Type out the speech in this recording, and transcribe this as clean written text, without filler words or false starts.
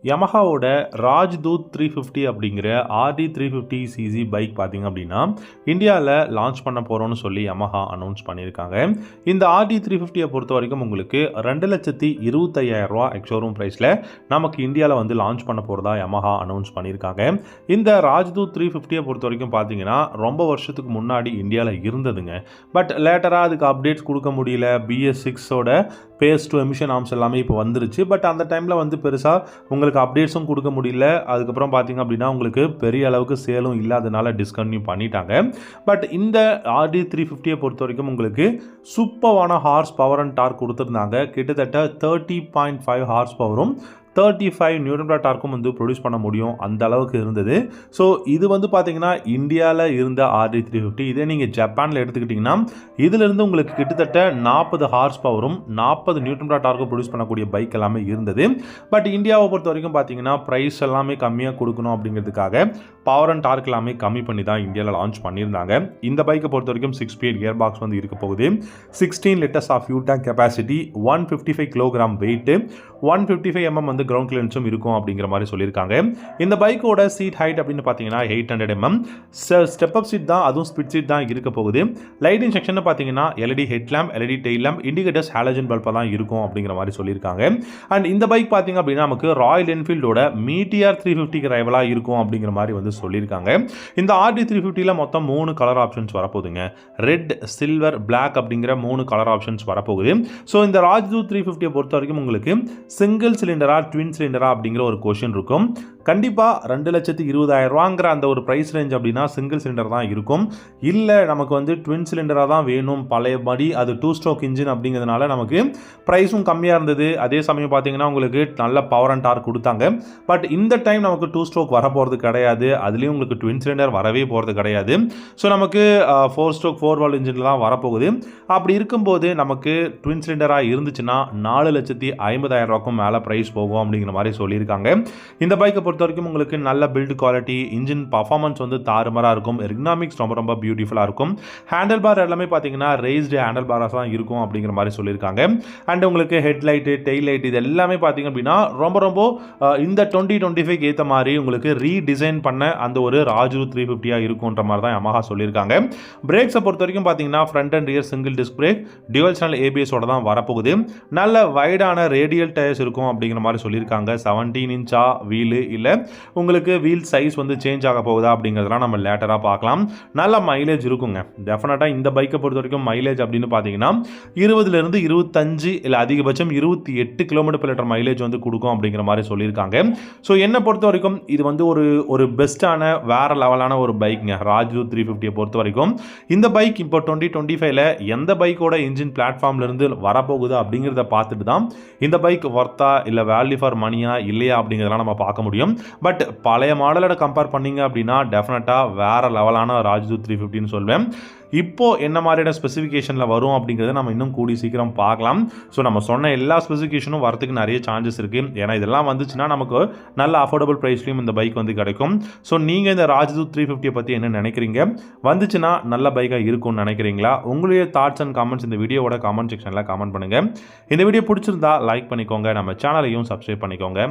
யமஹாவோட ராஜ்தூத் 350 அப்படிங்கிற RT 350 CC bike பார்த்தீங்க அப்படின்னா இந்தியாவில் லான்ச் பண்ண போகிறோன்னு சொல்லி யமஹா அனௌன்ஸ் பண்ணியிருக்காங்க. இந்த ஆர்டி 350 பொறுத்த வரைக்கும் உங்களுக்கு 2,25,000 எக்ஷோரூம் ப்ரைஸில் நமக்கு இந்தியாவில் வந்து லான்ச் பண்ண போகிறதா யமஹா அனௌன்ஸ் பண்ணியிருக்காங்க. இந்த ராஜ்தூத் 350 பொறுத்த வரைக்கும் பார்த்தீங்கன்னா ரொம்ப வருஷத்துக்கு முன்னாடி இந்தியாவில் இருந்ததுங்க. பட் லேட்டராக அதுக்கு அப்டேட்ஸ் கொடுக்க முடியல. BS6ஓட பேஸ் டு எமிஷன் ஆர்ம்ஸ் எல்லாமே இப்போ வந்துருச்சு. பட் அந்த டைமில் வந்து பெருசாக உங்களுக்கு அப்டேட்ஸும் கொடுக்க முடியல. அதுக்கப்புறம் பார்த்தீங்க அப்படின்னா உங்களுக்கு பெரிய அளவுக்கு சேலும் இல்லாதனால டிஸ்கன்டினியூ பண்ணிட்டாங்க. பட் இந்த ஆர்டி 350 பொறுத்த வரைக்கும் உங்களுக்கு சூப்பரான ஹார்ஸ் பவர் அண்ட் டார்க் கொடுத்துருந்தாங்க. கிட்டத்தட்ட 30.5 ஹார்ஸ் பவரும் 35 நியூட்டன் டார்க்கும் வந்து ப்ரொடியூஸ் பண்ண முடியும், அந்த அளவுக்கு இருந்தது. ஸோ இது வந்து பார்த்தீங்கன்னா இந்தியாவில் இருந்த ஆர்டி 350. இதே நீங்கள் ஜப்பானில் எடுத்துக்கிட்டிங்கன்னா இதிலிருந்து உங்களுக்கு கிட்டத்தட்ட 40 ஹார்ஸ் பவரும் 40 நியூட்டன் டார்க்கும் ப்ரொடியூஸ் பண்ணக்கூடிய பைக் எல்லாமே இருந்தது. பட் இந்தியாவை பொறுத்த வரைக்கும் பார்த்தீங்கன்னா ப்ரைஸ் எல்லாமே கம்மியாக கொடுக்கணும் அப்படிங்கிறதுக்காக பவர் அண்ட் டார்க் எல்லாமே கம்மி பண்ணி தான் இந்தியாவில் லான்ச் பண்ணியிருந்தாங்க. இந்த பைக்கை பொறுத்த வரைக்கும் 6 ஸ்பீட் கியர் பாக்ஸ் வந்து இருக்க போகுது. 16 litres of fuel tank capacity, 155 kilogram weight, 155 mm வந்து கிரவுண்ட் கிளியரன்ஸும் இருக்கும் அப்படிங்கிற மாதிரி சொல்லியிருக்காங்க. இந்த பைக்கோட சீட் ஹைட் அப்படின்னு பார்த்தீங்கன்னா 800 mm. ஸ்டெப் அப் சீட் தான், அதுவும் ஸ்பிட் சீட் தான் இருக்க போகுது. லைட்டிங் செக்ஷன் பார்த்தீங்கன்னா LED head lamp, LED tail lamp, indicators, halogen பல்பாக தான் இருக்கும் அப்படிங்கிற மாதிரி சொல்லியிருக்காங்க. அண்ட் இந்த பைக் பார்த்தீங்க அப்படின்னா நமக்கு ராயல் என்ஃபீல்டோட மீட்டிஆர் 350க்கு ரைவலாக இருக்கும் அப்படிங்கிற மாதிரி வந்து சொல்லியிருக்காங்க. இந்த ஆர்டி 350ல மொத்தம் 3 கலர் ஆப்ஷன்ஸ் வரப்போகுதுங்க. ரெட், சில்வர், பிளாக் அப்படிங்கிற 3 கலர் ஆப்ஷன்ஸ் வரப்போகுது. ஸோ இந்த ராஜ்தூத் 350 பொறுத்த வரைக்கும் உங்களுக்கு சிங்கிள் சிலிண்டரா ட்வின் சிலிண்டரா அப்படிங்கிற ஒரு கொஷின் இருக்கும். கண்டிப்பாக 2,20,000 அந்த ஒரு ப்ரைஸ் ரேஞ்ச் அப்படின்னா சிங்கிள் சிலிண்டர் தான் இருக்கும். இல்லை நமக்கு வந்து ட்வின் சிலிண்டராக தான் வேணும், பழையபடி அது 2 ஸ்ட்ரோக் இன்ஜின் அப்படிங்கிறதுனால நமக்கு ப்ரைஸும் கம்மியாக இருந்தது. அதே சமயம் பார்த்தீங்கன்னா உங்களுக்கு நல்ல பவர் அண்ட் டார்க் கொடுத்தாங்க. பட் இந்த டைம் நமக்கு 2 ஸ்ட்ரோக் வர போகிறது கிடையாது. அதுலேயும் உங்களுக்கு ட்வின் சிலிண்டர் வரவே போகிறது கிடையாது. ஸோ நமக்கு 4 ஸ்ட்ரோக் 4 வால்வ் இன்ஜினில் தான் வரப்போகுது. அப்படி இருக்கும்போது நமக்கு ட்வின் சிலிண்டராக இருந்துச்சுன்னா 4,50,000 மேலே ப்ரைஸ் போகும் அப்படிங்கிற மாதிரி சொல்லியிருக்காங்க. இந்த பைக்கை பொறுத்த வரைக்கும் உங்களுக்கு நல்ல பில்ட் குவாலிட்டி, இன்ஜின் பர்ஃபார்மன்ஸ் வந்து தாறுமாறாக இருக்கும். எர்கனாமிக்ஸ் ரொம்ப ரொம்ப பியூட்டிஃபுல்லாக இருக்கும். ஹேண்டில் பார் எல்லாமே பார்த்தீங்கன்னா ரேஸ்டு ஹேண்டில் பாராக தான் இருக்கும் அப்படிங்கிற மாதிரி சொல்லியிருக்காங்க. அண்ட் உங்களுக்கு ஹெட்லைட்டு, டெயில் லைட் இது எல்லாமே பார்த்தீங்க அப்படின்னா ரொம்ப ரொம்ப இந்த 2025 ஏற்ற மாதிரி உங்களுக்கு ரீடிசைன் பண்ண அந்த ஒரு ராஜ்தூத் 350 இருக்குன்ற மாதிரி தான் யமஹா சொல்லியிருக்காங்க. பிரேக்ஸை பொறுத்த வரைக்கும் பார்த்தீங்கன்னா front and rear single disc brake, dual channel ABS-ஓட தான் வரப்போகுது. நல்ல வைடான ரேடியல் டயர்ஸ் இருக்கும் அப்படிங்கிற மாதிரி சொல்லியிருக்காங்க. 17 இன்ச்சா வீலு, இல்லை உங்களுக்கு வீல் சைஸ் வந்து சேஞ்ச் ஆக போகுதா அப்படிங்கிறதுலாம் நம்ம லேட்டராக பார்க்கலாம். நல்ல மைலேஜ் இருக்குங்க. டெஃபினட்டாக இந்த பைக்கை பொறுத்த வரைக்கும் மைலேஜ் அப்படின்னு பார்த்தீங்கன்னா 20லேருந்து 25 இல்லை அதிகபட்சம் 28 km/லிட்டர் மைலேஜ் வந்து கொடுக்கும் அப்படிங்கிற மாதிரி சொல்லியிருக்காங்க. ஸோ என்னை பொறுத்த வரைக்கும் இது வந்து ஒரு பெஸ்ட்டான வேற லெவலான ஒரு பைக்குங்க ராஜ்தூத் 350 பொறுத்த வரைக்கும். இந்த பைக் இப்போ 2025ல எந்த பைக்கோட இன்ஜின் பிளாட்ஃபார்ம்லேருந்து வரப்போகுது அப்படிங்கிறத பார்த்துட்டு தான் இந்த பைக் ஒர்த்தா இல்லை வேல்யூ ஃபார் மணியா இல்லையா அப்படிங்கிறதெல்லாம் நம்ம பார்க்க முடியும். பட் பழைய மாடலோட கம்பேர் பண்ணீங்க அப்படின்னா டெஃபினட்டாக வேற லெவலான ராஜ்தூத் 350ன்னு சொல்வேன். இப்போ என்ன மாதிரியான ஸ்பெசிஃபிகேஷனில் வரும் அப்படிங்கிறத நம்ம இன்னும் கூடி சீக்கிரம் பார்க்கலாம். ஸோ நம்ம சொன்ன எல்லா ஸ்பெசிஃபிகேஷனும் வரதுக்கு நிறைய சான்சஸ் இருக்குது. ஏன்னா இதெல்லாம் வந்துச்சுன்னா நமக்கு நல்ல அஃபோர்டபுள் ப்ரைஸ்லையும் இந்த பைக் வந்து கிடைக்கும். ஸோ நீங்கள் இந்த ராஜ்தூத் 350 பற்றி என்ன நினைக்கிறீங்க? வந்துச்சுன்னா நல்ல பைக்காக இருக்கும்னு நினைக்கிறீங்களா? உங்களுடைய தாட்ஸ் அண்ட் கமெண்ட்ஸ் இந்த வீடியோவோட கமெண்ட் செக்ஷனில் கமெண்ட் பண்ணுங்கள். இந்த வீடியோ பிடிச்சிருந்தா லைக் பண்ணிக்கோங்க, நம்ம சேனலையும் சப்ஸ்கிரைப் பண்ணிக்கோங்க.